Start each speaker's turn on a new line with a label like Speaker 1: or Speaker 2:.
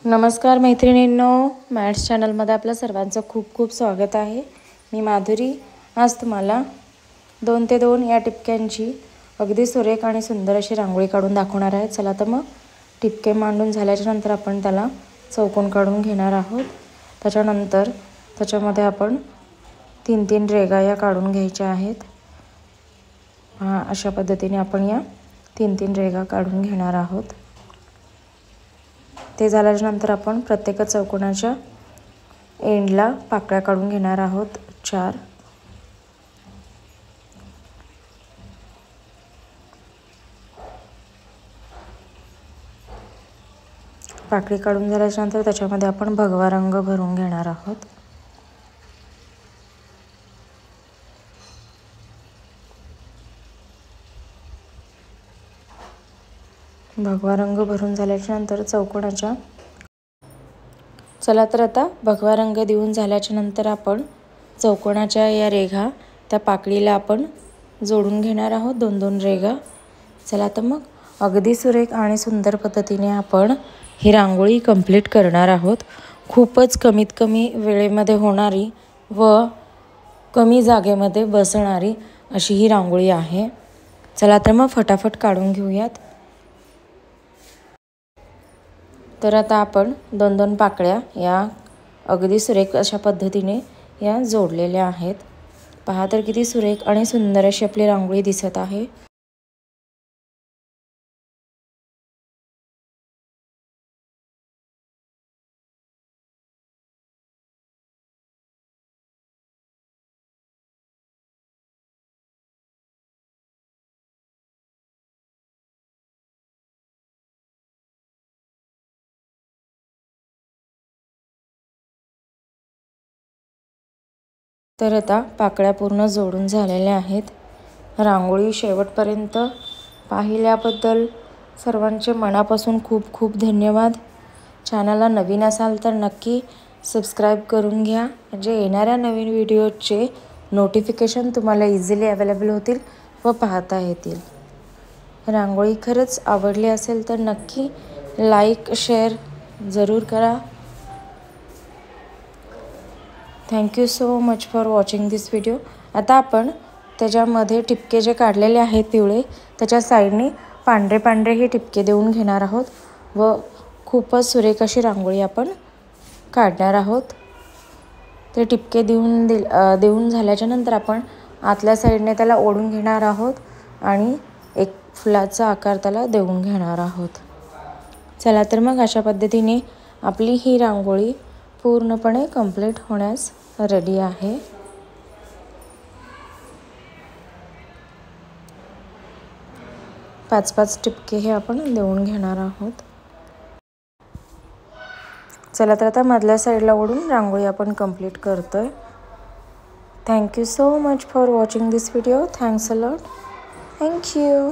Speaker 1: नमस्कार मैत्रिणींनो, मॅथ्स चॅनलमध्ये आपलं सर्वांचं खूप खूप स्वागत आहे। मी माधुरी आज तुम्हाला 2 ते 2 या टिपक्यांची अगदी सुरेख आणि सुंदर अशी रांगोळी काढून दाखवणार आहे। चला तर मग टिपके मांडून झाल्याच्या नंतर आपण त्याला चौकोन काढून घेणार आहोत। त्याच्यानंतर त्याच्यामध्ये आपण 3-3 रेघा या काढून घ्यायच्या आहेत। अशा पद्धतीने आपण या 3-3 रेघा काढून घेणार आहोत। ते झाल्यानंतर आपण प्रत्येक चौकोनाच्या एंडला पाकळ्या काढून घेणार आहोत 4। पाकळी काढून झाल्यानंतर त्याच्यामध्ये आपण भगवा रंग भरून घेणार आहोत। भगवा रंग भरून झाल्याच्या नंतर चौकोनाच्या चला तर आता भगवा रंग देऊन झाल्याच्या नंतर आपण चौकोनाच्या या रेघा त्या पाकळीला आपण जोडून घेणार आहोत 2-2 रेघा। चला तर मग अगदी सुरेख आणि सुंदर पद्धतीने आपण ही रांगोळी कंप्लीट करणार आहोत। खूपच कमीत कमी वेळेमध्ये होणारी व कमी जागेमध्ये बसणारी अशी ही रांगोळी आहे। चला तर मग फटाफट काढून घेऊयात। तर आता आपण 2-2 पाकळ्या या अगदी सुरेख अशा पद्धतीने या जोडलेल्या आहेत। पहा तर किती सुरेख आणि सुंदर अशी आपली रांगोळी दिसत आहे। तर आता पाकळ्या पूर्ण जोडून झालेल्या आहेत। रांगोळी शेवटपर्यंत पाहिल्याबद्दल सर्वांचे मनापासून खूप खूप धन्यवाद। चॅनलला नवीन असाल तर नक्की सबस्क्राईब करून घ्या, म्हणजे येणाऱ्या नवीन व्हिडिओचे नोटिफिकेशन तुम्हाला इझिली अवेलेबल होतील व पाहता येतील। रांगोळी खरंच आवडली असेल तर नक्की लाईक शेअर जरूर करा। Thank you so much for watching this video. आता आपण त्याच्यामध्ये टिपके जे काढलेले आहेत पिवळे, त्याच्या साईडने पांढरे पांढरे हे टिपके देऊन घेणार आहोत व खूपच सुरेख अशी रांगोळी आपण काढणार आहोत। ते टिपके देऊन झाल्याच्या नंतर आपण आतल्या साईडने त्याला ओढून घेणार आहोत आणि एक फुलाचा आकार त्याला देऊन घेणार आहोत। चला तर मग अशा पद्धतीने आपली ही रांगोळी पूर्णपणे कंप्लीट होण्यास रेडी आहे। पाच 5 टिपके हे आपण देऊन घेणार आहोत। चला तर आता मधल्या साईडला ओढून रांगोळी आपण कंप्लीट करतोय। Thank you so much for watching this video. Thanks a lot. Thank you.